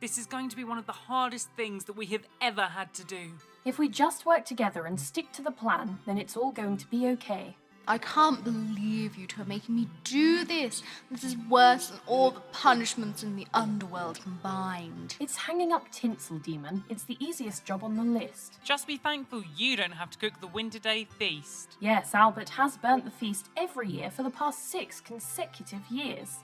This is going to be one of the hardest things that we have ever had to do. If we just work together and stick to the plan, then it's all going to be okay. I can't believe you two are making me do this. This is worse than all the punishments in the underworld combined. It's hanging up tinsel, Demon. It's the easiest job on the list. Just be thankful you don't have to cook the Winter Day feast. Yes, Albert has burnt the feast every year for the past 6 consecutive years.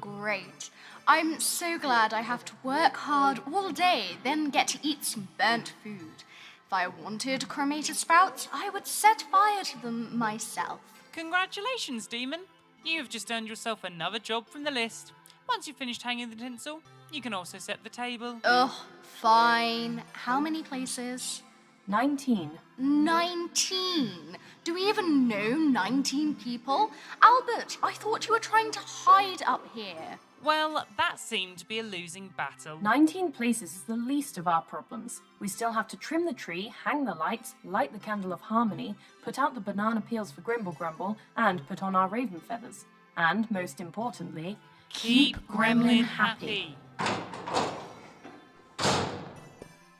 Great. I'm so glad I have to work hard all day, then get to eat some burnt food. If I wanted cremated sprouts, I would set fire to them myself. Congratulations, Demon. You've just earned yourself another job from the list. Once you've finished hanging the tinsel, you can also set the table. Ugh, fine. How many places? 19. 19? Do we even know 19 people? Albert, I thought you were trying to hide up here. Well, that seemed to be a losing battle. 19 places is the least of our problems. We still have to trim the tree, hang the lights, light the candle of harmony, put out the banana peels for Grimble Grumble, and put on our raven feathers. And, most importantly, Keep Gremlin happy.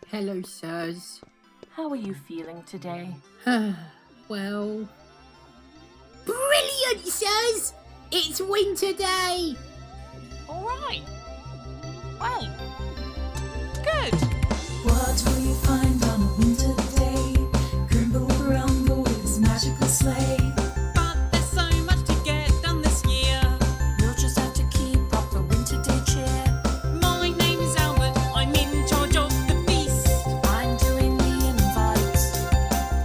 Hello, sirs. How are you feeling today? Well... Brilliant, sirs! It's Winter Day! All right. Well, good. What will you find on a winter day? Grimble Grumble with his magical sleigh. But there's so much to get done this year. You'll just have to keep up the winter day cheer. My name is Albert. I'm in charge of the feast. I'm doing the invites.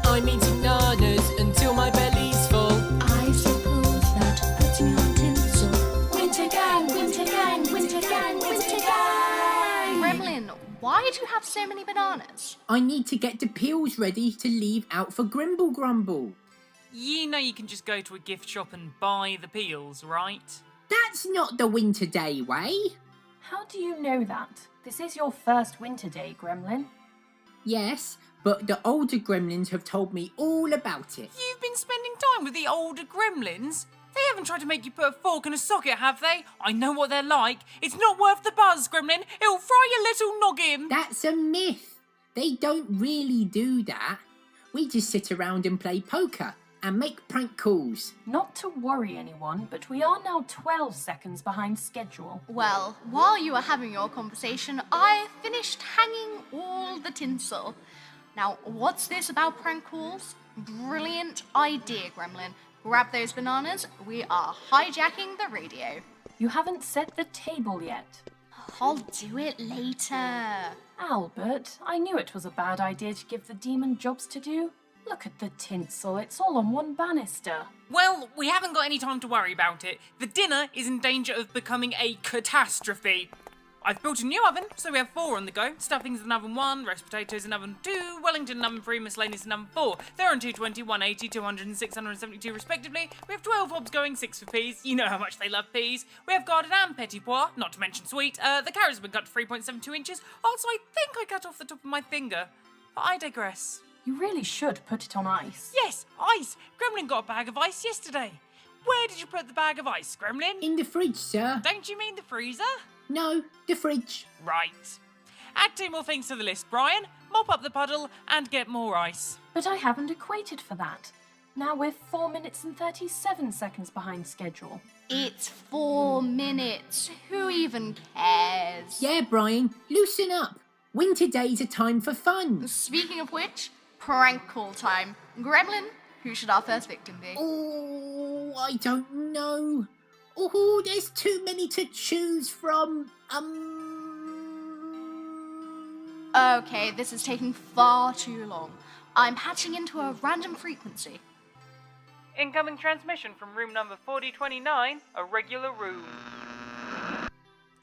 I'm eating nanas until my belly's full. I suppose that putting on tinsel. Winter gang, winter gang, winter gang, winter gang. Gremlin, why do you have so many bananas? I need to get the peels ready to leave out for Grimble Grumble. You know you can just go to a gift shop and buy the peels, right? That's not the Winter Day way. How do you know that? This is your first winter day, Gremlin. Yes, but the older gremlins have told me all about it. You've been spending time with the older gremlins? They haven't tried to make you put a fork in a socket, have they? I know what they're like. It's not worth the buzz, Gremlin. It'll fry your little noggin. That's a myth. They don't really do that. We just sit around and play poker and make prank calls. Not to worry anyone, but we are now 12 seconds behind schedule. Well, while you were having your conversation, I finished hanging all the tinsel. Now, what's this about prank calls? Brilliant idea, Gremlin. Grab those bananas. We are hijacking the radio. You haven't set the table yet. I'll do it later. Albert, I knew it was a bad idea to give the demon jobs to do. Look at the tinsel, it's all on one banister. Well, we haven't got any time to worry about it. The dinner is in danger of becoming a catastrophe. I've built a new oven, so we have 4 on the go. Stuffing's in oven 1, roast potatoes in oven 2, Wellington in oven 3, miscellaneous in oven 4. They're on 220, 180, 200 and 672 respectively. We have 12 hobs going, 6 for peas. You know how much they love peas. We have garden and petit pois, not to mention sweet. The carrots have been cut to 3.72 inches. Also, I think I cut off the top of my finger. But I digress. You really should put it on ice. Yes, ice. Gremlin got a bag of ice yesterday. Where did you put the bag of ice, Gremlin? In the fridge, sir. Don't you mean the freezer? No, the fridge. Right. Add 2 more things to the list, Brian. Mop up the puddle and get more ice. But I haven't equated for that. Now we're 4 minutes and 37 seconds behind schedule. It's 4 minutes. Who even cares? Yeah, Brian, loosen up. Winter days are time for fun. Speaking of which, prank call time. Gremlin, who should our first victim be? Oh, I don't know. Oh, there's too many to choose from. Okay, this is taking far too long. I'm hatching into a random frequency. Incoming transmission from room number 4029, a regular room.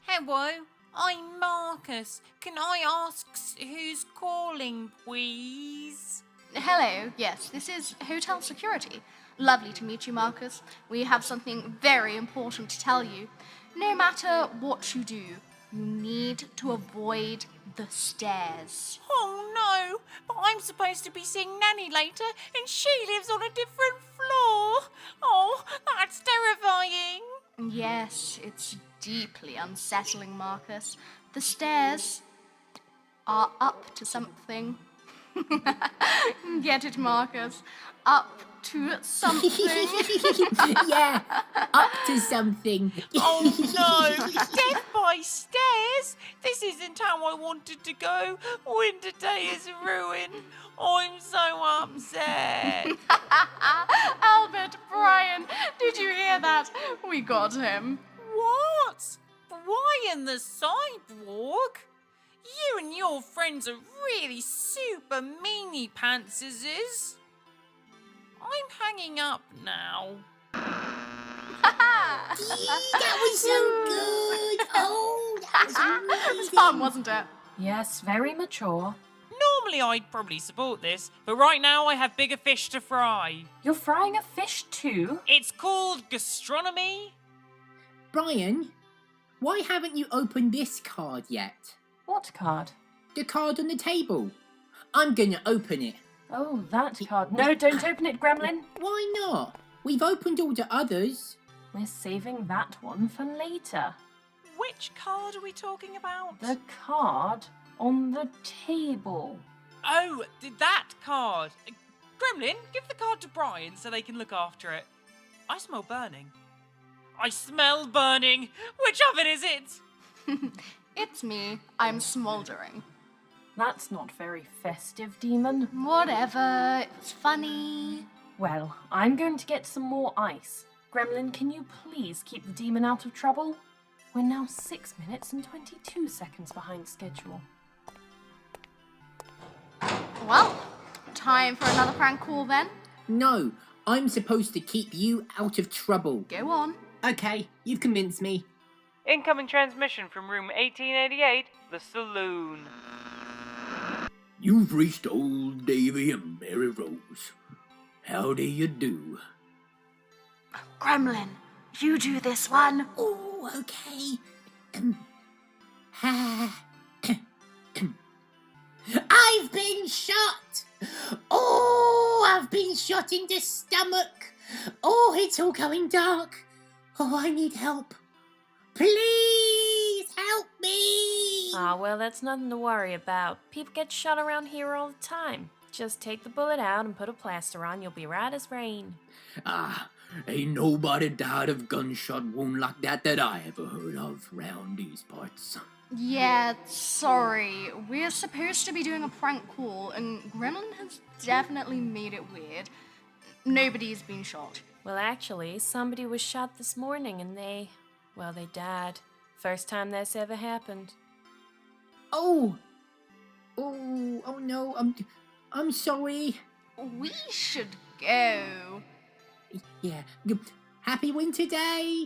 Hello, I'm Marcus. Can I ask who's calling, please? Hello, yes, this is hotel security. Lovely to meet you, Marcus. We have something very important to tell you. No matter what you do, you need to avoid the stairs. Oh no, but I'm supposed to be seeing Nanny later and she lives on a different floor. Oh, that's terrifying. Yes, it's deeply unsettling, Marcus. The stairs are up to something. Get it, Marcus? Up to something. Yeah, up to something. Oh no! Death by stairs? This isn't how I wanted to go. Winter Day is ruined. I'm so upset. Albert, Brian, did you hear that? We got him. What? Brian the cyborg? You and your friends are really super meanie pantses. I'm hanging up now. That was so good. Oh, that was It was amazing. fun, wasn't it? Yes, very mature. Normally I'd probably support this, but right now I have bigger fish to fry. You're frying a fish too? It's called gastronomy. Brian, why haven't you opened this card yet? What card? The card on the table. I'm gonna open it. Oh, that card. No, don't open it, Gremlin. Why not? We've opened all the others. We're saving that one for later. Which card are we talking about? The card on the table. Oh, that card. Gremlin, give the card to Brian so they can look after it. I smell burning. I smell burning. Which oven is it? It's me. I'm smouldering. That's not very festive, Demon. Whatever. It was funny. Well, I'm going to get some more ice. Gremlin, can you please keep the demon out of trouble? We're now 6 minutes and 22 seconds behind schedule. Well, time for another prank call then. No, I'm supposed to keep you out of trouble. Go on. Okay, you've convinced me. Incoming transmission from room 1888, the saloon. You've reached old Davy and Mary Rose. How do you do? Gremlin, you do this one. Oh, okay. I've been shot! Oh, I've been shot in the stomach. Oh, it's all going dark. Oh, I need help. Please help me! Ah, well, that's nothing to worry about. People get shot around here all the time. Just take the bullet out and put a plaster on. You'll be right as rain. Ah, ain't nobody died of gunshot wound like that I ever heard of round these parts. Yeah, sorry. We're supposed to be doing a prank call, and Gremlin has definitely made it weird. Nobody's been shot. Well, actually, somebody was shot this morning and they died. First time that's ever happened. Oh no, I'm sorry. We should go. Yeah, happy winter day.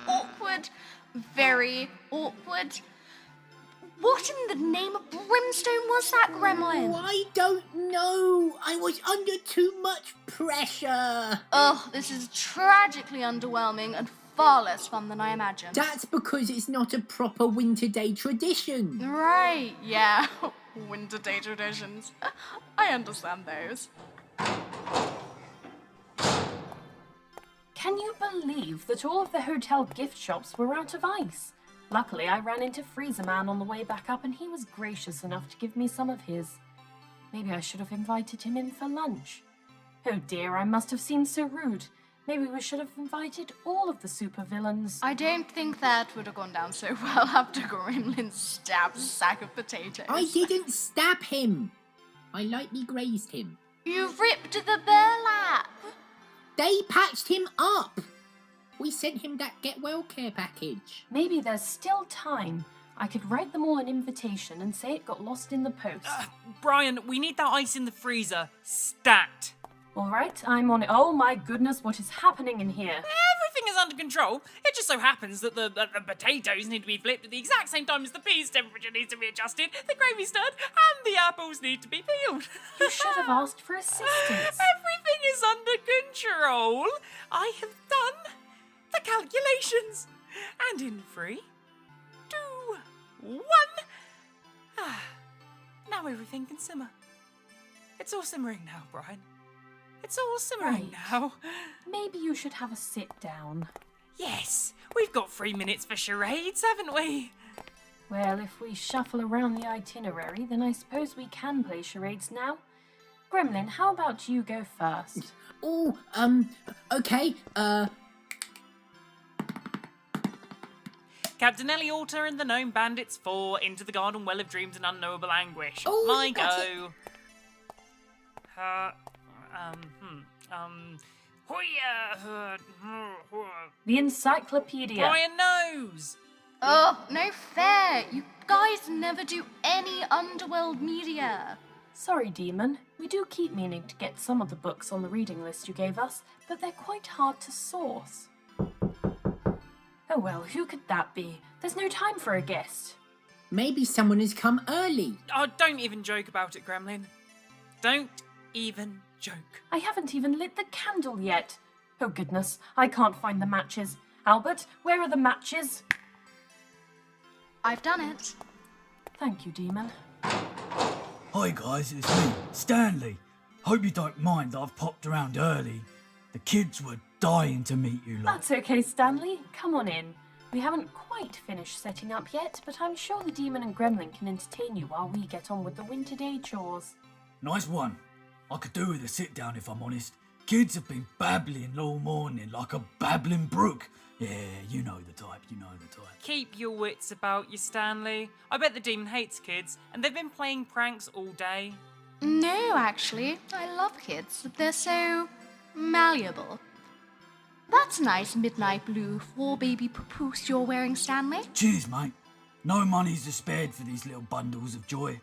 Awkward. Very awkward. What in the name of brimstone was that, Gremlin? I don't know. I was under too much pressure. Ugh, this is tragically underwhelming and far less fun than I imagined. That's because it's not a proper winter day tradition. Right, yeah. Winter day traditions. I understand those. Can you believe that all of the hotel gift shops were out of ice? Luckily, I ran into Freezer Man on the way back up and he was gracious enough to give me some of his. Maybe I should have invited him in for lunch. Oh dear, I must have seemed so rude. Maybe we should have invited all of the supervillains. I don't think that would have gone down so well after Gremlin stabbed a sack of potatoes. I didn't stab him. I lightly grazed him. You ripped the burlap. They patched him up. We sent him that get well care package. Maybe there's still time. I could write them all an invitation and say it got lost in the post. Brian, we need that ice in the freezer. Stat. All right, I'm on it. Oh my goodness, what is happening in here? Everything is under control. It just so happens that the potatoes need to be flipped at the exact same time as the peas' temperature needs to be adjusted, the gravy stirred, and the apples need to be peeled. You should have asked for assistance. Everything is under control. I have done the calculations. And in 3, 2, 1. Now everything can simmer. It's all simmering now, Brian. It's all simmering Right. now. Maybe you should have a sit down. Yes, we've got 3 minutes for charades, haven't we? Well, if we shuffle around the itinerary, then I suppose we can play charades now. Gremlin, how about you go first? Oh, okay, Captain Eliorta and the Gnome Bandits 4 into the Garden Well of Dreams and Unknowable Anguish. Oh, My you got go. The encyclopedia. Brian knows. Oh, no fair. You guys never do any underworld media. Sorry, Demon. We do keep meaning to get some of the books on the reading list you gave us, but they're quite hard to source. Oh well, who could that be? There's no time for a guest. maybe someone has come early. Oh, don't even joke about it, Gremlin. Don't even joke. I haven't even lit the candle yet. Oh goodness, I can't find the matches. Albert, where are the matches? I've done it. Thank you, Demon. Hi guys, it's me, Stanley. Hope you don't mind that I've popped around early. The kids were dying to meet you lot. That's okay, Stanley. Come on in. We haven't quite finished setting up yet, but I'm sure the Demon and Gremlin can entertain you while we get on with the winter day chores. Nice one. I could do with a sit down if I'm honest. Kids have been babbling all morning like a babbling brook. Yeah, you know the type, Keep your wits about you, Stanley. I bet the Demon hates kids, and they've been playing pranks all day. No, actually, I love kids. They're so malleable. That's a nice midnight blue 4-baby papoose you're wearing, Stanley. Cheers, mate. No money's spared for these little bundles of joy.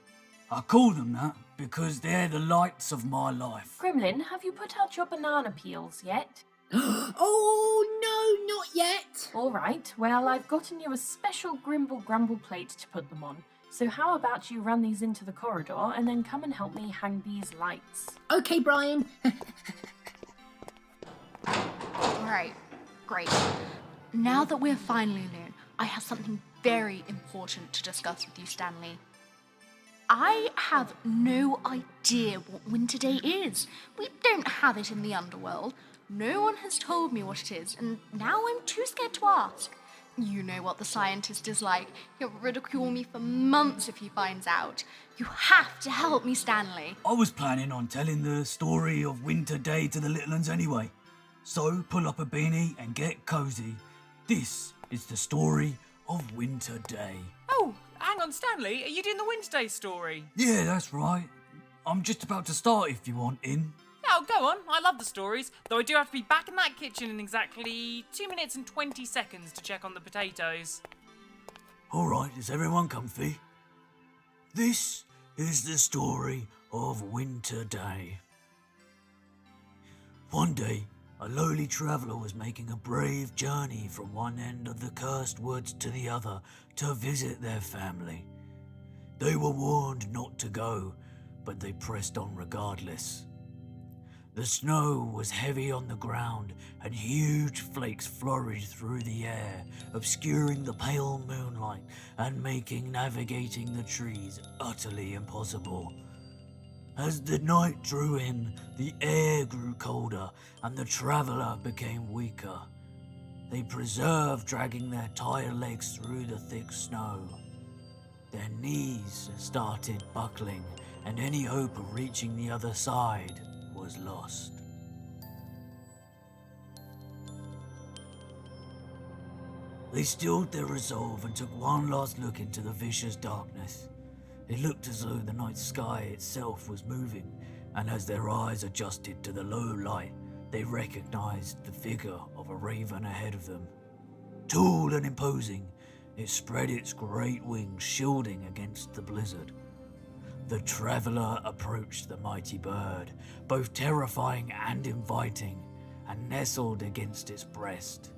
I call them that because they're the lights of my life. Gremlin, have you put out your banana peels yet? Oh, no, not yet. All right, well, I've gotten you a special Grimble Grumble plate to put them on. So how about you run these into the corridor and then come and help me hang these lights? Okay, Brian. Right, great. Now that we're finally alone, I have something very important to discuss with you, Stanley. I have no idea what Winter Day is. We don't have it in the underworld. No one has told me what it is, and now I'm too scared to ask. You know what the scientist is like. He'll ridicule me for months if he finds out. You have to help me, Stanley. I was planning on telling the story of Winter Day to the little uns anyway. So pull up a beanie and get cozy. This is the story of Winter Day. Oh, hang on, Stanley. Are you doing the Winter Day story? Yeah, that's right. I'm just about to start if you want in. Oh, go on. I love the stories. Though I do have to be back in that kitchen in exactly 2 minutes and 20 seconds to check on the potatoes. Alright, is everyone comfy? This is the story of Winter Day. One day, a lowly traveller was making a brave journey from one end of the cursed woods to the other to visit their family. They were warned not to go, but they pressed on regardless. The snow was heavy on the ground, and huge flakes flourished through the air, obscuring the pale moonlight and making navigating the trees utterly impossible. As the night drew in, the air grew colder, and the traveller became weaker. They persevered, dragging their tired legs through the thick snow. Their knees started buckling, and any hope of reaching the other side was lost. They stilled their resolve and took one last look into the vicious darkness. It looked as though the night sky itself was moving, and as their eyes adjusted to the low light, they recognized the figure of a raven ahead of them. Tall and imposing, it spread its great wings, shielding against the blizzard. The traveller approached the mighty bird, both terrifying and inviting, and nestled against its breast.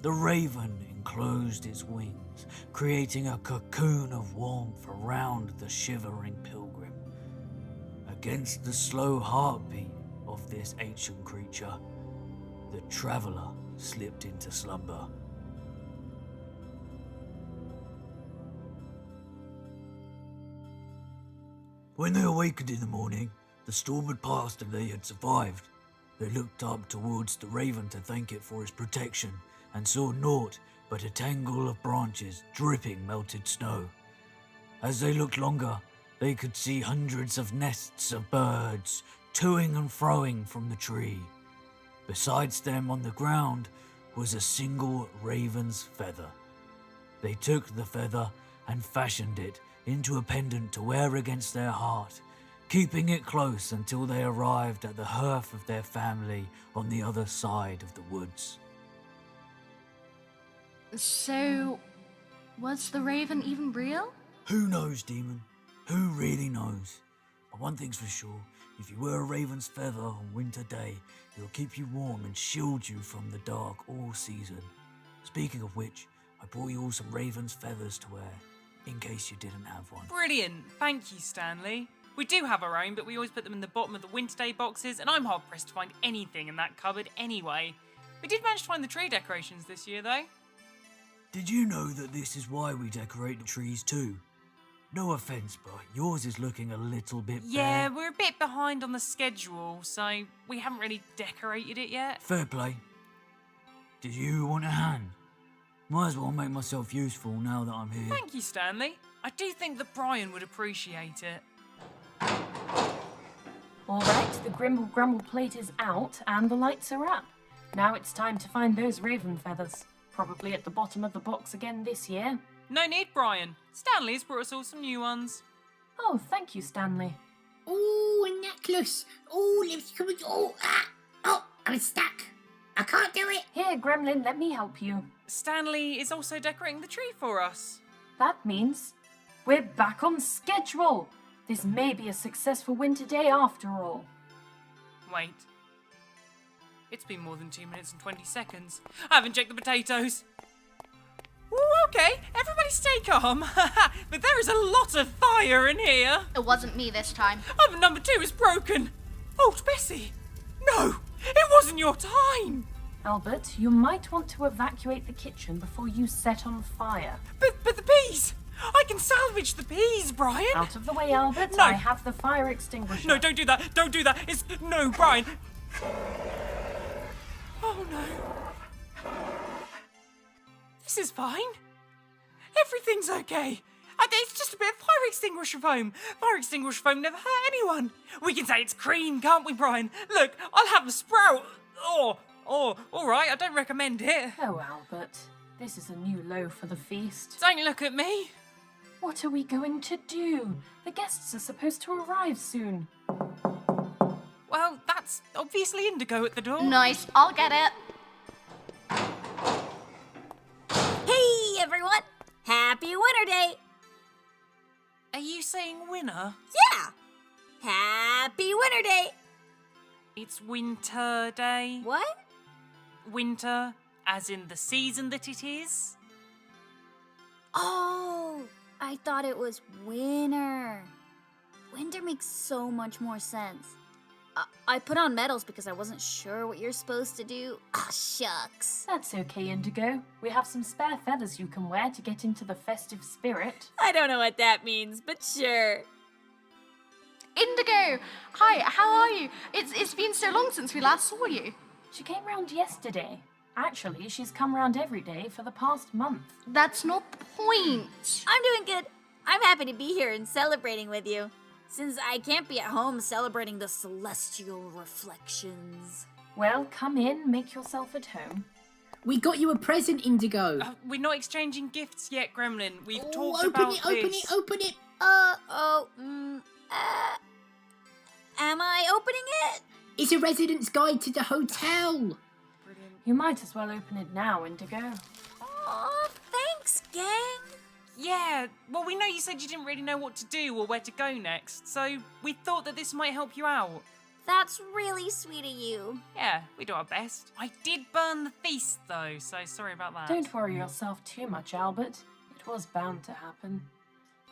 The raven enclosed its wings, creating a cocoon of warmth around the shivering pilgrim. Against the slow heartbeat of this ancient creature, the traveller slipped into slumber. When they awakened in the morning, the storm had passed and they had survived. They looked up towards the raven to thank it for its protection, and saw naught but a tangle of branches dripping melted snow. As they looked longer, they could see hundreds of nests of birds toing and froing from the tree. Besides them on the ground was a single raven's feather. They took the feather and fashioned it into a pendant to wear against their heart, keeping it close until they arrived at the hearth of their family on the other side of the woods. So, was the raven even real? Who knows, Demon? Who really knows? But one thing's for sure, if you wear a raven's feather on winter day, it'll keep you warm and shield you from the dark all season. Speaking of which, I brought you all some raven's feathers to wear, in case you didn't have one. Brilliant. Thank you, Stanley. We do have our own, but we always put them in the bottom of the winter day boxes, and I'm hard-pressed to find anything in that cupboard anyway. We did manage to find the tree decorations this year, though. Did you know that this is why we decorate the trees too? No offence, but yours is looking a little bit Yeah, bare. we're a bit behind on the schedule, so we haven't really decorated it yet. Fair play. Did you want a hand? Might as well make myself useful now that I'm here. Thank you, Stanley. I do think that Brian would appreciate it. Alright, the Grimble Grumble plate is out and the lights are up. Now it's time to find those raven feathers. Probably at the bottom of the box again this year. No need, Brian. Stanley has brought us all some new ones. Oh, thank you, Stanley. Oh, a necklace. Oh, let's come. Oh, oh, I'm stuck. I can't do it. Here, Gremlin, let me help you. Stanley is also decorating the tree for us. That means we're back on schedule. This may be a successful winter day after all. Wait. It's been more than 2 minutes and 20 seconds. I haven't checked the potatoes. Ooh, okay, everybody stay calm. But there is a lot of fire in here. It wasn't me this time. Oven number 2 is broken. Oh, Bessie. No, it wasn't your time. Albert, you might want to evacuate the kitchen before you set on fire. But the peas. I can salvage the peas, Brian. Out of the way, Albert. No. I have the fire extinguisher. No, don't do that. Don't do that. No, Brian. Oh, no. This is fine. Everything's okay. It's just a bit of fire extinguisher foam. Fire extinguisher foam never hurt anyone. We can say it's cream, can't we, Brian? Look, I'll have a sprout. Oh, all right. I don't recommend it. Oh, Albert. This is a new low for the feast. Don't look at me. What are we going to do? The guests are supposed to arrive soon. Well, that's obviously Indigo at the door. Nice, I'll get it. Hey everyone! Happy Winter Day! Are you saying winner? Yeah! Happy Winter Day! It's winter day. What? Winter, as in the season that it is. Oh, I thought it was winter. Winter makes so much more sense. I put on medals because I wasn't sure what you're supposed to do. Ah, shucks. That's okay, Indigo. We have some spare feathers you can wear to get into the festive spirit. I don't know what that means, but sure. Indigo! Hi, how are you? It's been so long since we last saw you. She came round yesterday. Actually, she's come round every day for the past month. That's not the point. I'm doing good. I'm happy to be here and celebrating with you. Since I can't be at home celebrating the celestial reflections. Well, come in, make yourself at home. We got you a present, Indigo. We're not exchanging gifts yet, Gremlin. We've talked open about it, open this. it, open it. Am I opening it? It's a resident's guide to the hotel. Brilliant. You might as well open it now, Indigo. Aw, thanks, gang. Yeah, well, we know you said you didn't really know what to do or where to go next, so we thought that this might help you out. That's really sweet of you. Yeah, we do our best. I did burn the feast, though, so sorry about that. Don't worry yourself too much, Albert. It was bound to happen.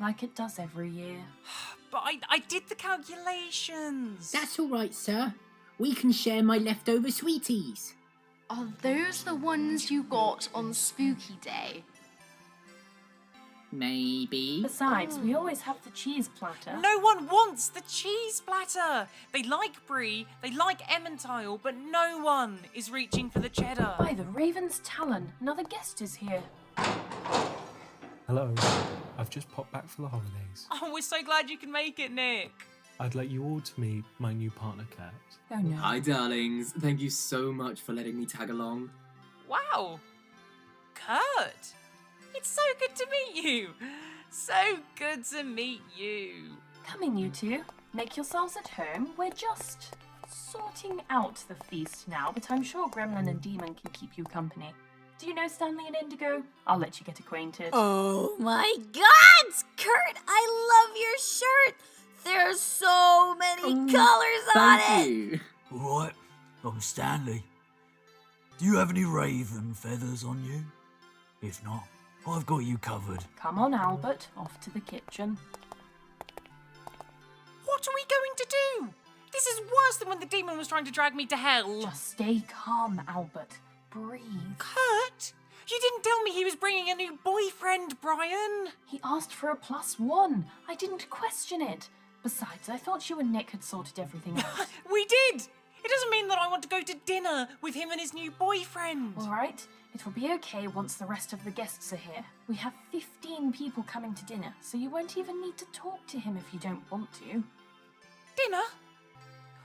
Like it does every year. But I did the calculations. That's all right, sir. We can share my leftover sweeties. Are those the ones you got on Spooky Day? Maybe. Besides, we always have the cheese platter. No one wants the cheese platter. They like brie, they like Emmentaler, but no one is reaching for the cheddar. By the Raven's Talon, another guest is here. Hello, I've just popped back for the holidays. Oh, we're so glad you can make it, Nick. I'd like you all to meet my new partner, Kurt. Oh no. Hi, darlings. Thank you so much for letting me tag along. Wow. Kurt, it's so good to meet you. So good to meet you. Come in, you two. Make yourselves at home. We're just sorting out the feast now, but I'm sure Gremlin and Demon can keep you company. Do you know Stanley and Indigo? I'll let you get acquainted. Oh my god! Kurt, I love your shirt! There's so many colors on it! Thank you. Alright, I'm Stanley. Do you have any raven feathers on you? If not, I've got you covered. Come on, Albert. Off to the kitchen. What are we going to do? This is worse than when the demon was trying to drag me to hell. Just stay calm, Albert. Breathe. Kurt, you didn't tell me he was bringing a new boyfriend, Brian. He asked for a +1. I didn't question it. Besides, I thought you and Nick had sorted everything out. We did. It doesn't mean that I want to go to dinner with him and his new boyfriend. All right, it will be okay once the rest of the guests are here. We have 15 people coming to dinner, so you won't even need to talk to him if you don't want to. Dinner?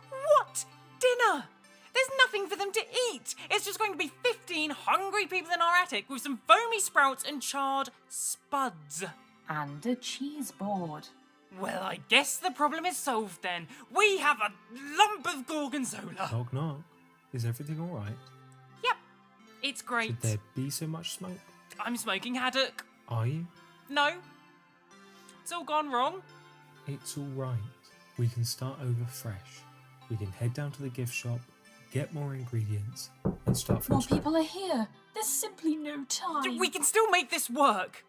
What dinner? There's nothing for them to eat. It's just going to be 15 hungry people in our attic with some foamy sprouts and charred spuds. And a cheese board. Well, I guess the problem is solved then. We have a lump of gorgonzola. Knock knock. Is everything alright? Yep, it's great. Should there be so much smoke? I'm smoking haddock. Are you? No, it's all gone wrong. It's alright. We can start over fresh. We can head down to the gift shop, get more ingredients, and start from More scratch. people are here. There's simply no time. We can still make this work.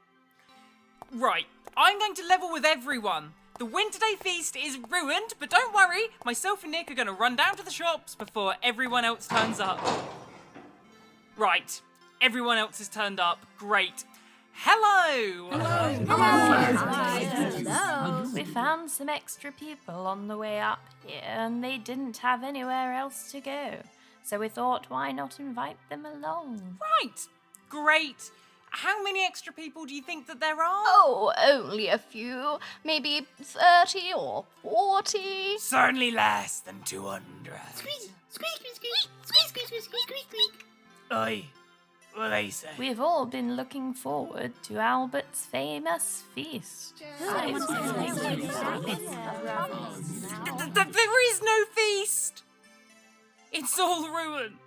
Right, I'm going to level with everyone. The Winter Day feast is ruined, but don't worry, myself and Nick are going to run down to the shops before everyone else turns up. Right, everyone else has turned up. Great. Hello! Hello. We found some extra people on the way up here, and they didn't have anywhere else to go. So we thought, why not invite them along? Right, great. How many extra people do you think that there are? Oh, only a few. Maybe 30 or 40. Certainly less than 200. Squeak, squeak, squeak, squeak, squeak, squeak, squeak, squeak, squeak. Oi, what they say? We've all been looking forward to Albert's famous feast. There is no feast! It's all ruined.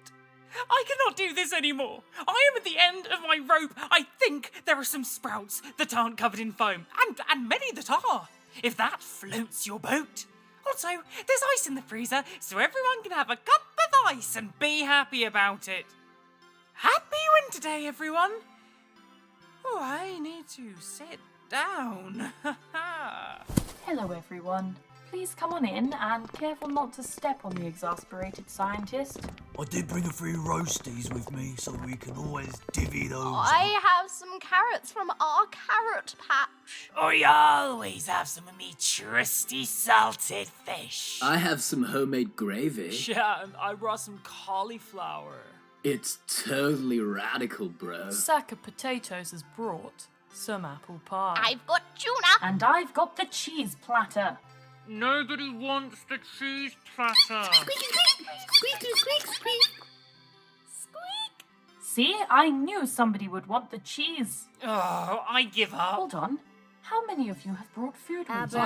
I cannot do this anymore. I am at the end of my rope. I think there are some sprouts that aren't covered in foam, and many that are, if that floats your boat. Also, there's ice in the freezer, so everyone can have a cup of ice and be happy about it. Happy Winter Day, everyone. Oh, I need to sit down. Hello, everyone. Please come on in, and careful not to step on the exasperated scientist. I did bring a few roasties with me, so we can always divvy those I up. have some carrots from our carrot patch. I always have some of me trusty salted fish. I have some homemade gravy. Yeah, and I brought some cauliflower. It's totally radical, bro. Sack of potatoes is brought. Some apple pie. I've got tuna. And I've got the cheese platter. Nobody wants the cheese platter. Squeak, squeak, squeak, squeak, squeak. See, I knew somebody would want the cheese. Oh, I give up. Hold on. How many of you have brought food with you?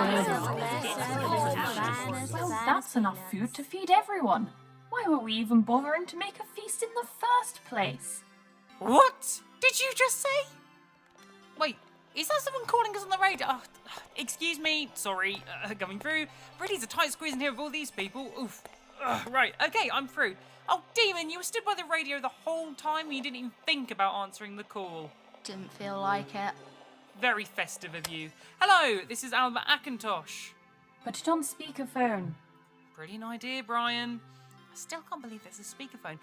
Well, that's enough food to feed everyone. Why were we even bothering to make a feast in the first place? What did you just say? Wait, is that someone calling us on the radio? Oh, excuse me, sorry, coming through. Really, a tight squeeze in here with all these people. Oof. Right, okay, I'm through. Oh, Demon, you were stood by the radio the whole time and you didn't even think about answering the call. Didn't feel like it. Very festive of you. Hello, this is Albert Akintosh. Put it on speakerphone. Brilliant idea, Brian. I still can't believe there's a speakerphone.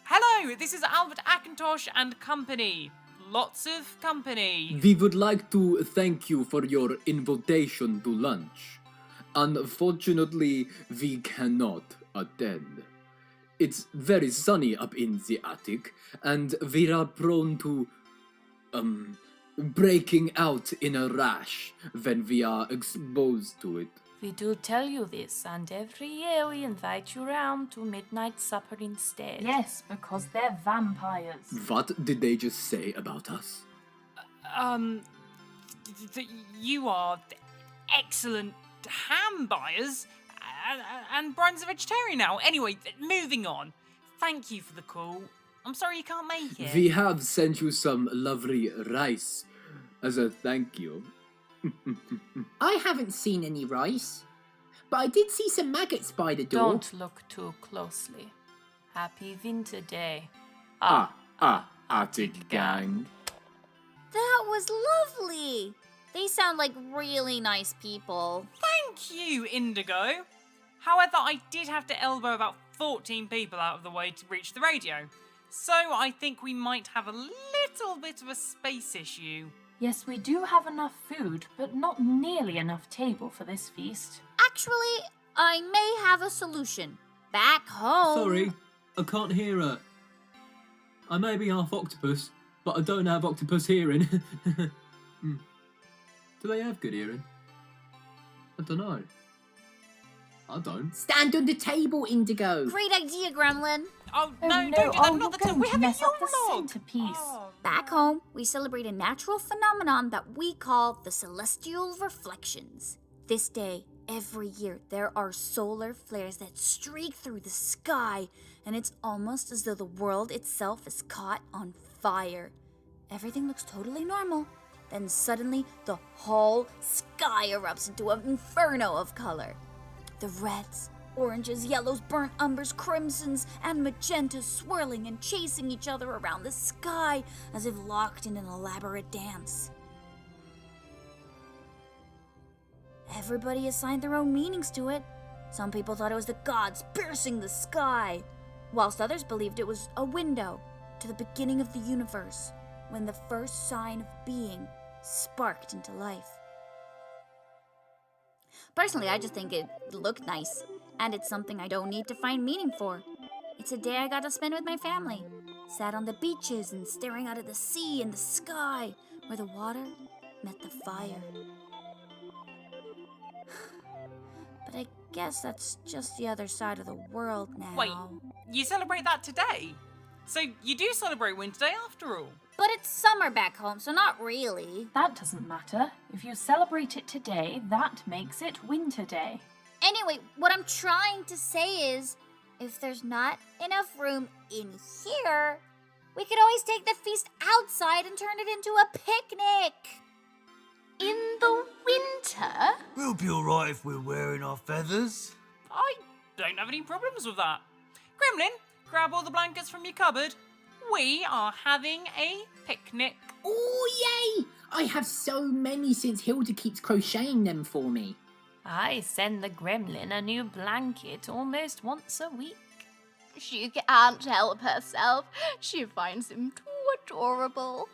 Hello, this is Albert Akintosh and company. lots of company. We would like to thank you for your invitation to lunch. Unfortunately, we cannot attend. It's very sunny up in the attic, and we are prone to, breaking out in a rash when we are exposed to it. We do tell you this, and every year we invite you round to midnight supper instead. Yes, because they're vampires. What did they just say about us? You are excellent ham buyers, and Brian's a vegetarian now. Anyway, moving on. Thank you for the call. I'm sorry you can't make it. We have sent you some lovely rice as a thank you. I haven't seen any rice, but I did see some maggots by the door. Don't look too closely. Happy Winter Day. Attic gang. That was lovely. They sound like really nice people. Thank you, Indigo. However, I did have to elbow about 14 people out of the way to reach the radio. So I think we might have a little bit of a space issue. Yes, we do have enough food, but not nearly enough table for this feast. Actually, I may have a solution. Back home. Sorry, I can't hear her. I may be half octopus, but I don't have octopus hearing. Do they have good hearing? I don't know. I don't. Stand on the table, Indigo. Great idea, Gremlin. Oh, no, don't do that. Not the time. We have a mess up the Yule log. centerpiece. Oh. Back home, we celebrate a natural phenomenon that we call the celestial reflections. This day, every year, there are solar flares that streak through the sky, and it's almost as though the world itself is caught on fire. Everything looks totally normal. Then suddenly, the whole sky erupts into an inferno of color. The reds, oranges, yellows, burnt umbers, crimsons, and magentas swirling and chasing each other around the sky as if locked in an elaborate dance. Everybody assigned their own meanings to it. Some people thought it was the gods piercing the sky, whilst others believed it was a window to the beginning of the universe, when the first sign of being sparked into life. Personally, I just think it looked nice, and it's something I don't need to find meaning for. It's a day I got to spend with my family. Sat on the beaches and staring out at the sea and the sky, where the water met the fire. But I guess that's just the other side of the world now. Wait, you celebrate that today? So you do celebrate Winter Day after all? But it's summer back home, so not really. That doesn't matter. If you celebrate it today, that makes it Winter Day. Anyway, what I'm trying to say is, if there's not enough room in here, we could always take the feast outside and turn it into a picnic. In the winter? We'll be alright if we're wearing our feathers. I don't have any problems with that. Gremlin, grab all the blankets from your cupboard. We are having a picnic. Oh, yay! I have so many since Hilda keeps crocheting them for me. I send the gremlin a new blanket almost once a week. She can't help herself. She finds him too adorable.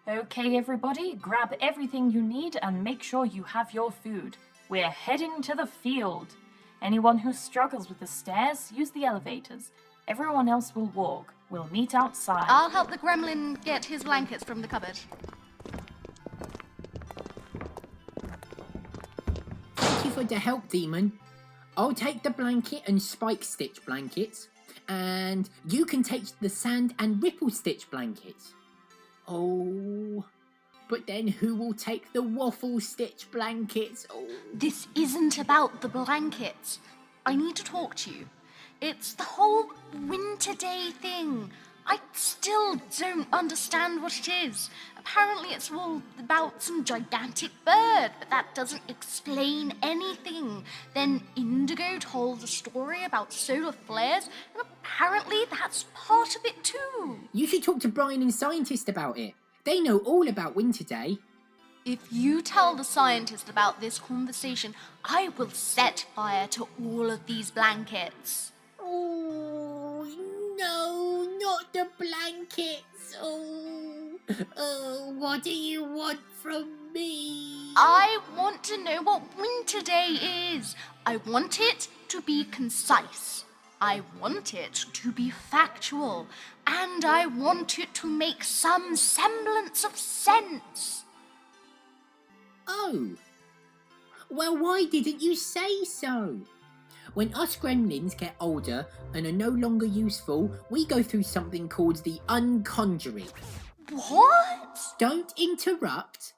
Okay, everybody, grab everything you need and make sure you have your food. We're heading to the field. Anyone who struggles with the stairs, use the elevators. Everyone else will walk. We'll meet outside. I'll help the gremlin get his blankets from the cupboard. Thank you for the help, Demon. I'll take the blanket and spike stitch blankets, and you can take the sand and ripple stitch blankets. Oh, but then who will take the waffle stitch blankets? Oh. This isn't about the blankets. I need to talk to you. It's the whole Winter Day thing. I still don't understand what it is. Apparently it's all about some gigantic bird, but that doesn't explain anything. Then Indigo told a story about solar flares, and apparently that's part of it too. You should talk to Brian and Scientist about it. They know all about Winter Day. If you tell the scientist about this conversation, I will set fire to all of these blankets. Oh, no, not the blankets. Oh. What do you want from me? I want to know what Winter Day is. I want it to be concise. I want it to be factual. And I want it to make some semblance of sense. Oh. Well, why didn't you say so? When us gremlins get older and are no longer useful, we go through something called the unconjuring. What? Don't interrupt.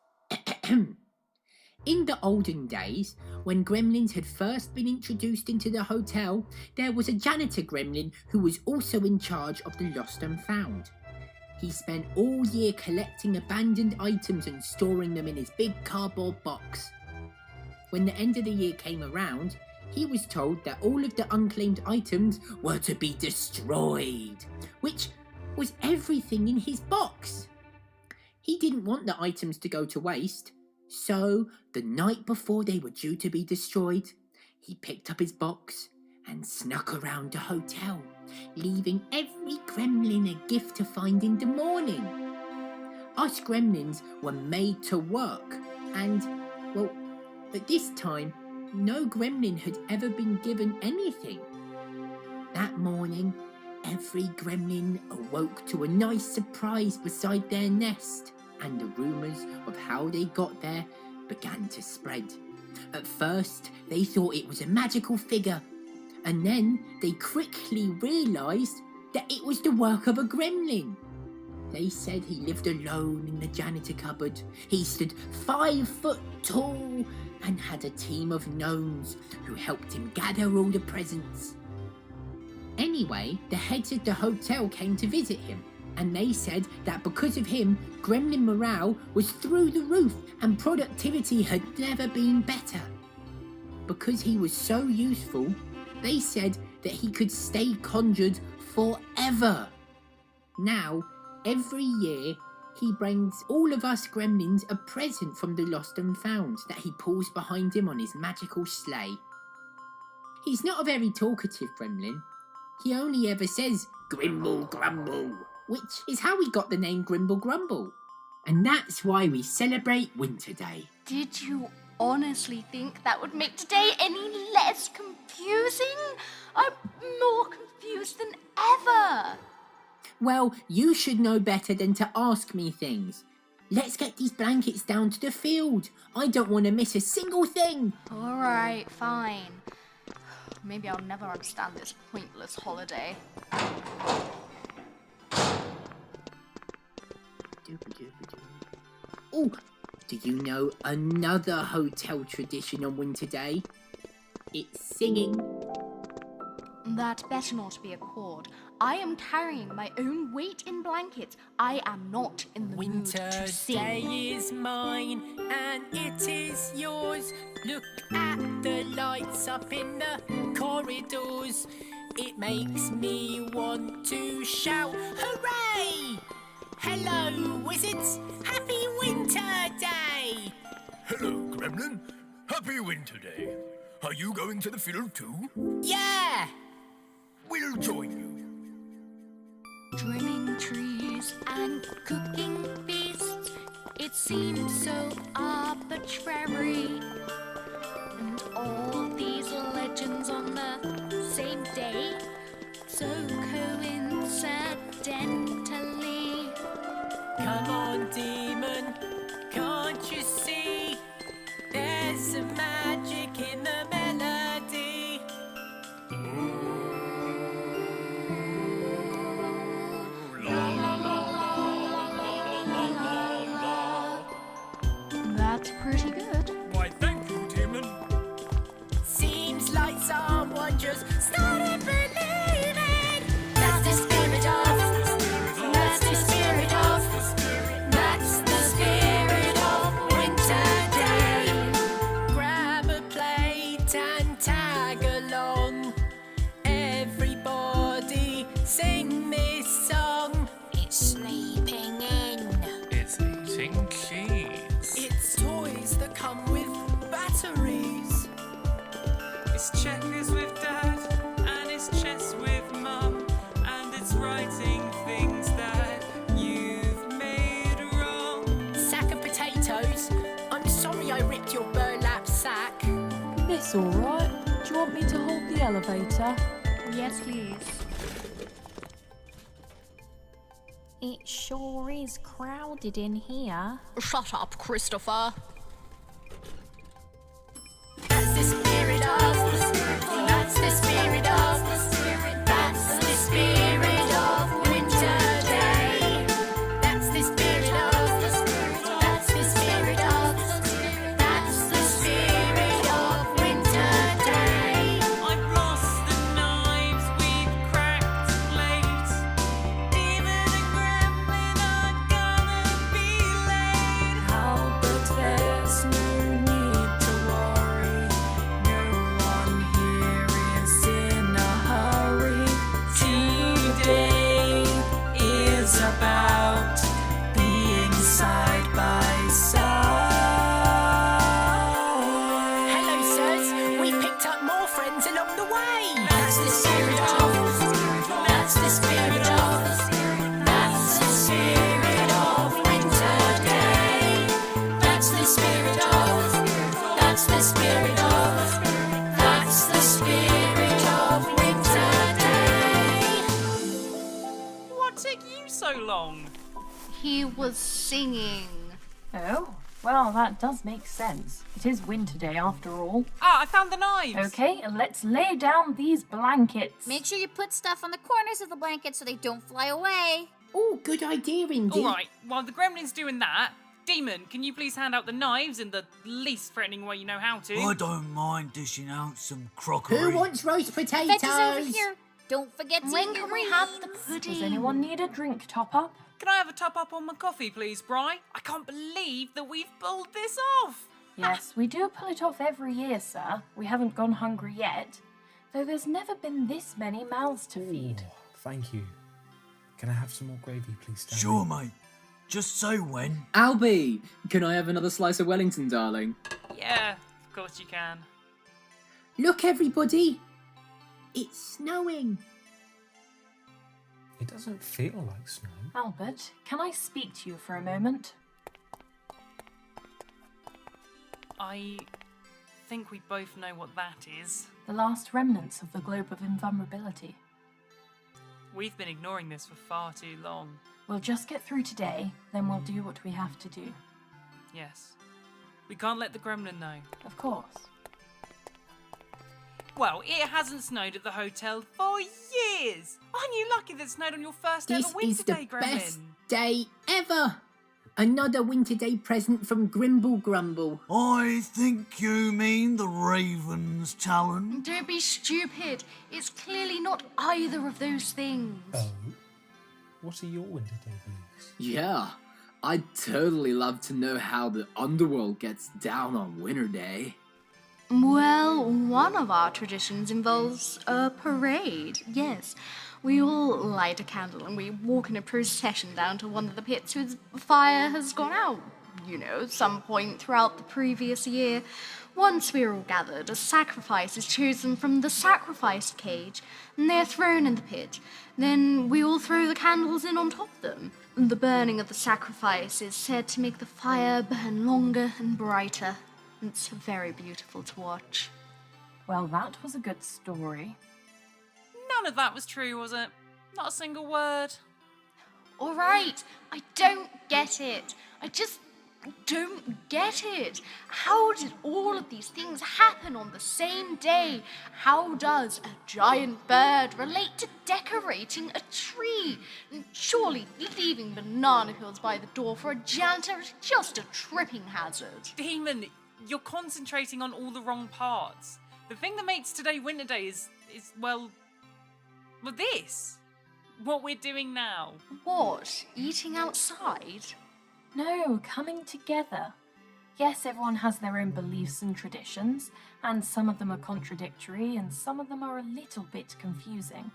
In the olden days, when gremlins had first been introduced into the hotel, there was a janitor gremlin who was also in charge of the lost and found. He spent all year collecting abandoned items and storing them in his big cardboard box. When the end of the year came around, he was told that all of the unclaimed items were to be destroyed, which was everything in his box. He didn't want the items to go to waste, so the night before they were due to be destroyed, he picked up his box and snuck around the hotel, leaving every gremlin a gift to find in the morning. Us gremlins were made to work, and, well, at this time, no gremlin had ever been given anything. That morning, every gremlin awoke to a nice surprise beside their nest, and the rumours of how they got there began to spread. At first, they thought it was a magical figure, and then they quickly realised that it was the work of a gremlin. They said he lived alone in the janitor cupboard. He stood 5 foot tall and had a team of gnomes who helped him gather all the presents. Anyway, the heads of the hotel came to visit him, and they said that because of him, gremlin morale was through the roof and productivity had never been better. Because he was so useful, they said that he could stay conjured forever. Now, every year, he brings all of us gremlins a present from the lost and found that he pulls behind him on his magical sleigh. He's not a very talkative gremlin. He only ever says, "Grimble grumble," which is how we got the name Grimble Grumble. And that's why we celebrate Winter Day. Did you honestly think that would make today any less confusing? I'm more confused than ever. Well, you should know better than to ask me things. Let's get these blankets down to the field. I don't want to miss a single thing. All right, fine. Maybe I'll never understand this pointless holiday. Oh, do you know another hotel tradition on Winter Day? It's singing. That better not be a chord. I am carrying my own weight in blankets. I am not in the mood to Winter sing. day is mine and it is yours. Look at the lights up in the corridors. It makes me want to shout, hooray! Hello, wizards! Happy Winter Day! Hello, Gremlin. Happy Winter Day. Are you going to the field too? Yeah! We'll join you. Trimming trees and cooking feasts. It seems so arbitrary. And all these legends on the same day, so coincidentally. Come on, demon, can't you see? There's some magic in the melody. That's pretty good. Why, thank you, Demon. Seems like someone just started believing. That's the spirit of. That's the spirit of. That's the spirit of Winter Day. Grab a plate and tag along. Everybody sing this song. It's sleeping in. It's eating cheese. It's toys that come with batteries. It's checkers with dad, and it's chess with mum, and it's writing things that you've made elevator? Yes, please. It sure is crowded in here. Shut up, Christopher. That's the spirit of the spirit. That's the spirit of the spirit. That's the spirit of winter day. That's the spirit of the spirit. That's the spirit of the spirit. That's the spirit of winter day. I've lost the knives, we've cracked plates. Demon and Gremlin are gonna be late. Oh, but there's no need to worry. No one here is in a hurry. Today is about being side by side. Hello, sirs. We've picked up more friends along the way. That's the spirit of. That's the spirit of. That's the spirit of winter day. That's the spirit of. That's the spirit of. That's the spirit of winter day. What took you so long? He was singing. Oh, well, that does make sense. It is winter day after all. Ah, I found the knives. Okay, let's lay down these blankets. Make sure you put stuff on the corners of the blanket so they don't fly away. Oh, good idea, Indy. All right, while the Gremlin's doing that, Demon, can you please hand out the knives in the least threatening way you know how to? I don't mind dishing out some crockery. Who wants roast potatoes? Veggies over here. Don't forget to When eat your can we have the greens. pudding? Does anyone need a drink top-up? Can I have a top up on my coffee, please, Bri? I can't believe that we've pulled this off. Yes, we do pull it off every year, sir. We haven't gone hungry yet. Though there's never been this many mouths to feed. Oh, thank you. Can I have some more gravy, please, Stanley? Sure, mate. Just say when. Albie, can I have another slice of Wellington, darling? Yeah, of course you can. Look, everybody. It's snowing. It doesn't feel like snow. Albert, can I speak to you for a moment? I think we both know what that is. The last remnants of the globe of invulnerability. We've been ignoring this for far too long. We'll just get through today, then we'll do what we have to do. Yes. We can't let the Gremlin know. Of course. Well, it hasn't snowed at the hotel for years. Aren't you lucky that it snowed on your first This ever winter is the day, Gremlin? best day ever. Another winter day present from Grimble Grumble. I think you mean the Ravens, Talon. Don't be stupid. It's clearly not either of those things. Oh? What are your winter day blues? Yeah, I'd totally love to know how the underworld gets down on winter day. Well, one of our traditions involves a parade, yes. We all light a candle and we walk in a procession down to one of the pits whose fire has gone out, you know, some point throughout the previous year. Once we're all gathered, a sacrifice is chosen from the sacrifice cage, and they're thrown in the pit. Then we all throw the candles in on top of them. The burning of the sacrifice is said to make the fire burn longer and brighter. It's very beautiful to watch. Well, that was a good story. None of that was true, was it? Not a single word. All right, I don't get it. I just don't get it. How did all of these things happen on the same day? How does a giant bird relate to decorating a tree? And surely leaving banana peels by the door for a janitor is just a tripping hazard. Demon, you're concentrating on all the wrong parts. The thing that makes today winter day is well, this. What we're doing now. What? Eating outside? No, coming together. Yes, everyone has their own beliefs and traditions, and some of them are contradictory and some of them are a little bit confusing.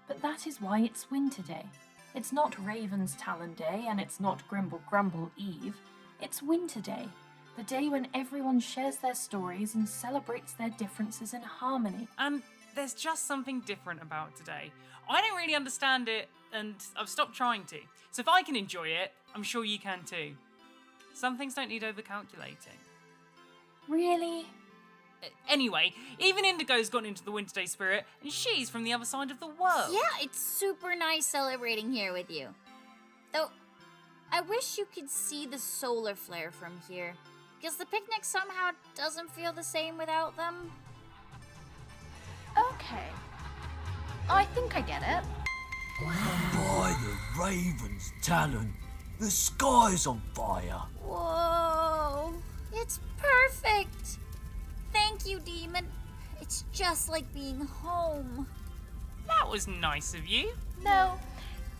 But that is why it's Winter Day. It's not Raven's Talon Day and it's not Grimble Grumble Eve. It's Winter Day, the day when everyone shares their stories and celebrates their differences in harmony. And there's just something different about today. I don't really understand it, and I've stopped trying to. So if I can enjoy it, I'm sure you can too. Some things don't need overcalculating. Really? Anyway, even Indigo's gone into the Winter Day spirit, and she's from the other side of the world. Yeah, it's super nice celebrating here with you. Though, I wish you could see the solar flare from here, because the picnic somehow doesn't feel the same without them. Okay. I think I get it. By the Raven's talon, the sky's on fire. Whoa, it's perfect. Thank you, Demon. It's just like being home. That was nice of you. No,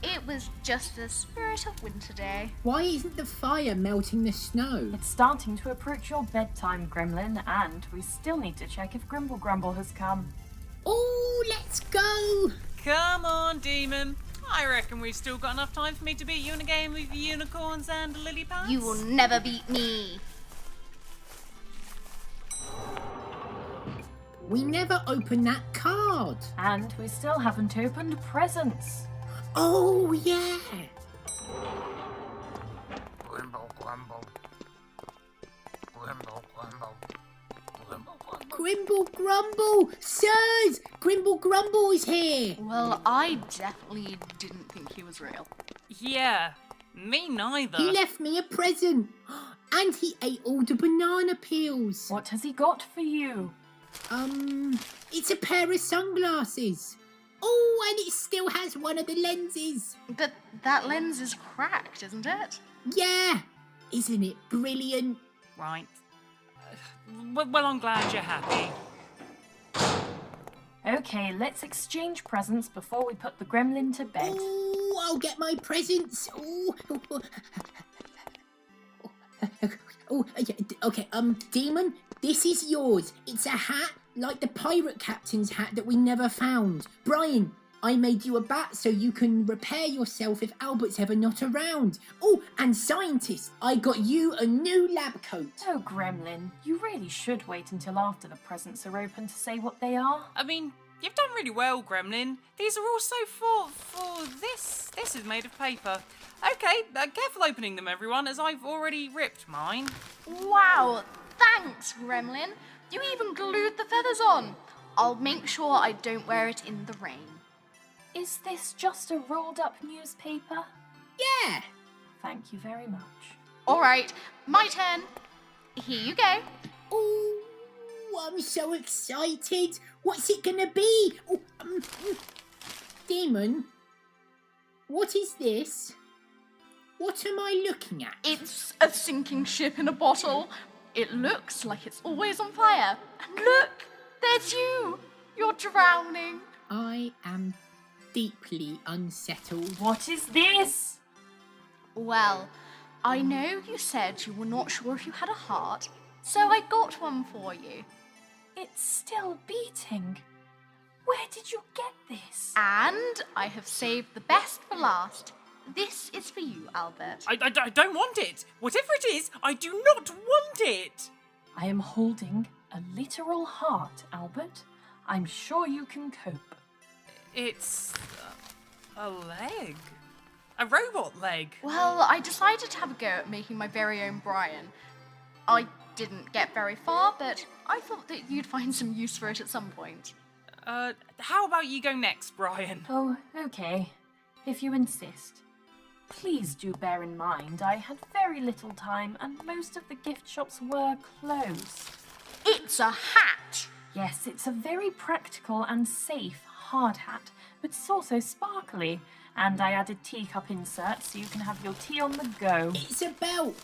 it was just the spirit of Winter Day. Why isn't the fire melting the snow? It's starting to approach your bedtime, Gremlin, and we still need to check if Grimble Grumble has come. Oh, let's go! Come on, Demon. I reckon we've still got enough time for me to beat you in a game with unicorns and lily pads. You will never beat me. We never opened that card. And we still haven't opened presents. Oh, yeah. Grimble grumble. Grimble grumble. Grimble grumble. Grimble Grumble! Sirs! Grimble Grumble is here! Well, I definitely didn't think he was real. Yeah, me neither. He left me a present. And he ate all the banana peels. What has he got for you? It's a pair of sunglasses. Oh, and it still has one of the lenses. But that lens is cracked, isn't it? Yeah, isn't it brilliant? Right. Well, I'm glad you're happy. Okay, let's exchange presents before we put the gremlin to bed. Oh, I'll get my presents. Okay, Demon, this is yours. It's a hat like the pirate captain's hat that we never found. Brian, I made you a bat so you can repair yourself if Albert's ever not around. Oh, and scientist, I got you a new lab coat. Oh, Gremlin, you really should wait until after the presents are open to say what they are. I mean, you've done really well, Gremlin. These are also for this. This is made of paper. Okay, careful opening them, everyone, as I've already ripped mine. Wow, thanks, Gremlin. You even glued the feathers on. I'll make sure I don't wear it in the rain. Is this just a rolled up newspaper? Yeah. Thank you very much. All right, my turn. Here you go. Oh, I'm so excited. What's it gonna be? Oh, Demon, what is this? What am I looking at? It's a sinking ship in a bottle. It looks like it's always on fire. And look, there's you. You're drowning. I am deeply unsettled. What is this? Well, I know you said you were not sure if you had a heart, so I got one for you. It's still beating. Where did you get this? And I have saved the best for last. This is for you, Albert. I don't want it. Whatever it is, I do not want it. I am holding a literal heart, Albert. I'm sure you can cope. It's a leg. A robot leg. Well, I decided to have a go at making my very own Brian. I didn't get very far, but I thought that you'd find some use for it at some point. How about you go next, Brian? Oh, okay. If you insist. Please do bear in mind I had very little time and most of the gift shops were closed. It's a hat! Yes, it's a very practical and safe hard hat, but it's also sparkly. And I added teacup inserts so you can have your tea on the go. It's a belt.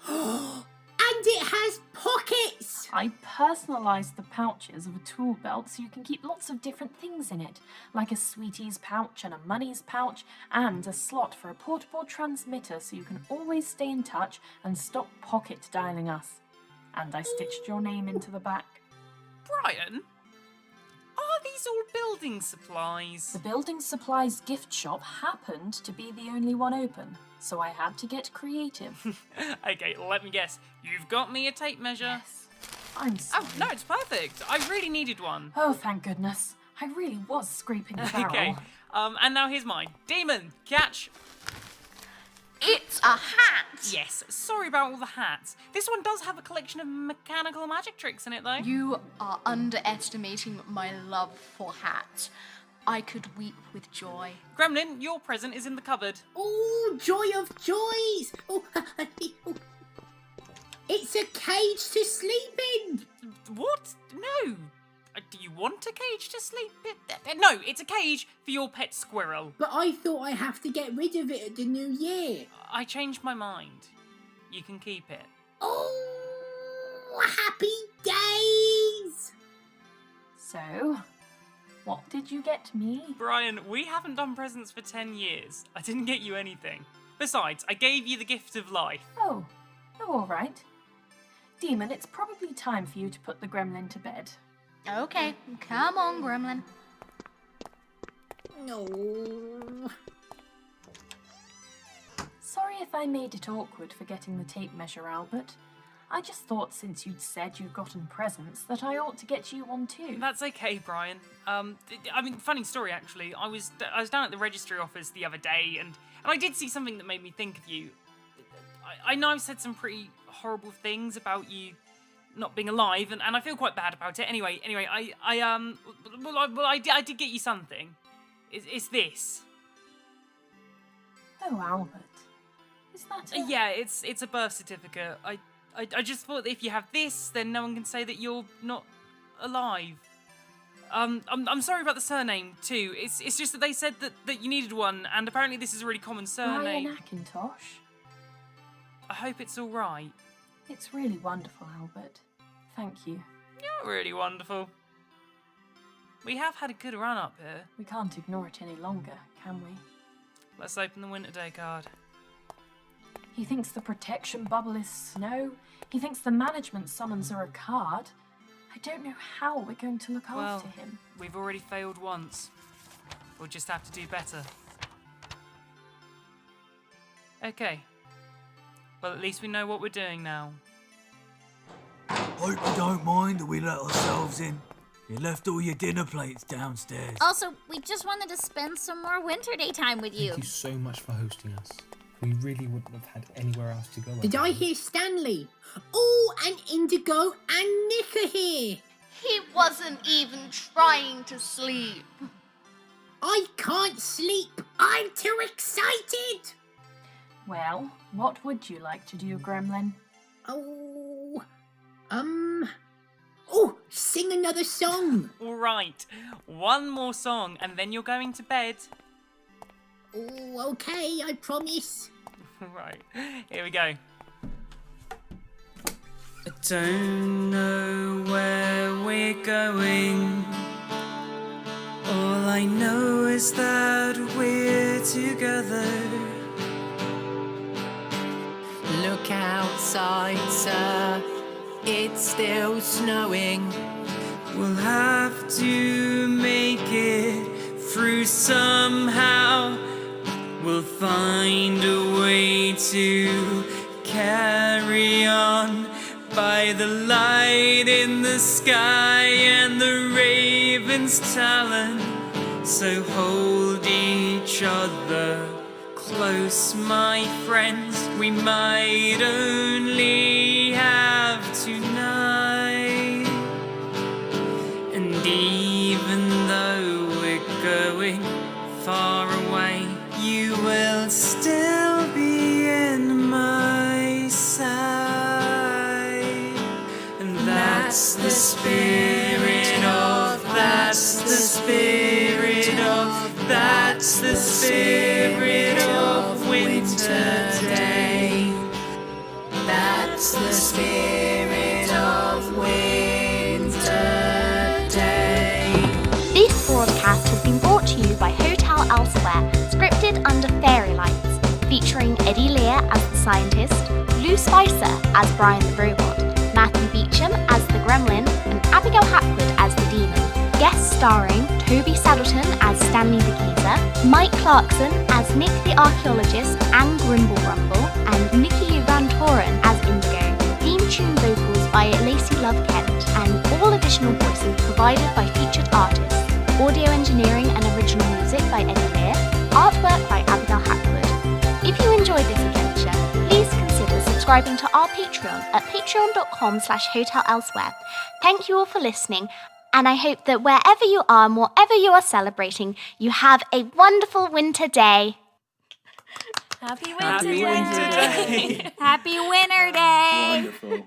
And it has pockets! I personalised the pouches of a tool belt so you can keep lots of different things in it, like a sweeties pouch and a money's pouch, and a slot for a portable transmitter so you can always stay in touch and stop pocket dialing us. And I stitched your name into the back. Brian? Are these all building supplies? The building supplies gift shop happened to be the only one open, so I had to get creative. Okay, let me guess. You've got me a tape measure? Yes. I'm sorry. Oh, no, it's perfect. I really needed one. Oh, thank goodness. I really was scraping the barrel. Okay, and now here's mine. Demon, catch. It's a hat! Yes, sorry about all the hats. This one does have a collection of mechanical magic tricks in it, though. You are underestimating my love for hats. I could weep with joy. Gremlin, your present is in the cupboard. Oh, joy of joys! Oh, it's a cage to sleep in! What? No. Do you want a cage to sleep in? No, it's a cage for your pet squirrel. But I thought I have to get rid of it at the new year. I changed my mind. You can keep it. Oh, happy days! So, what did you get me? Brian, we haven't done presents for 10 years. I didn't get you anything. Besides, I gave you the gift of life. Oh, all right. Demon, it's probably time for you to put the gremlin to bed. Okay, come on, Gremlin. No. Sorry if I made it awkward for getting the tape measure, Albert. I just thought since you'd said you'd gotten presents that I ought to get you one too. That's okay, Brian. Funny story actually. I was down at the registry office the other day, and I did see something that made me think of you. I know I've said some pretty horrible things about you not being alive, and I feel quite bad about it. Anyway, I did get you something. It's this. Oh, Albert. Is that a... Yeah, it's a birth certificate. I just thought that if you have this, then no one can say that you're not alive. I'm sorry about the surname too. It's just that they said that you needed one, and apparently this is a really common surname. Ryan Akintosh. I hope it's all right. It's really wonderful, Albert. Thank you. You're really wonderful. We have had a good run up here. We can't ignore it any longer, can we? Let's open the Winter Day card. He thinks the protection bubble is snow. He thinks the management summons are a card. I don't know how we're going to look after him. We've already failed once. We'll just have to do better. Okay. Well, at least we know what we're doing now. Hope you don't mind that we let ourselves in. You left all your dinner plates downstairs. Also, we just wanted to spend some more winter day time with you. Thank you so much for hosting us. We really wouldn't have had anywhere else to go. Did I hear Stanley? Oh, and Indigo and Nick are here. He wasn't even trying to sleep. I can't sleep. I'm too excited. Well, what would you like to do, Gremlin? Oh, sing another song. All right. One more song, and then you're going to bed. Oh, okay, I promise. Right, here we go. I don't know where we're going. All I know is that we're together. Look outside, sir. It's still snowing. We'll have to make it through somehow. We'll find a way to carry on by the light in the sky and the raven's talon. So hold each other close, my friends. We might only have tonight. And even though we're going far away, you will still be in my sight. And that's the spirit of, that's the spirit of, that's the spirit of winter day. That's the spirit of winter day. This broadcast has been brought to you by Hotel Elsewhere, scripted under Fairy Lights, featuring Eddie Lear as the scientist, Lou Spicer as Brian the robot, Matthew Beecham as the gremlin, and Abigail Hackwood as the demon. Guest starring Toby Saddleton as Stanley the geezer, Mike Clarkson as Nick the archaeologist and Grimble Grumble, and Nikki Van Toren as Indigo. Theme tune vocals by Lacey Love Kent, and all additional voices provided by featured artists. Audio engineering and original music by Eddie Lear. Artwork by Abigail Hackwood. If you enjoyed this adventure, please consider subscribing to our Patreon at patreon.com/hotelelsewhere. Thank you all for listening, and I hope that wherever you are and whatever you are celebrating, you have a wonderful winter day. Happy Happy Winter Day. Happy Winter Day. Wonderful.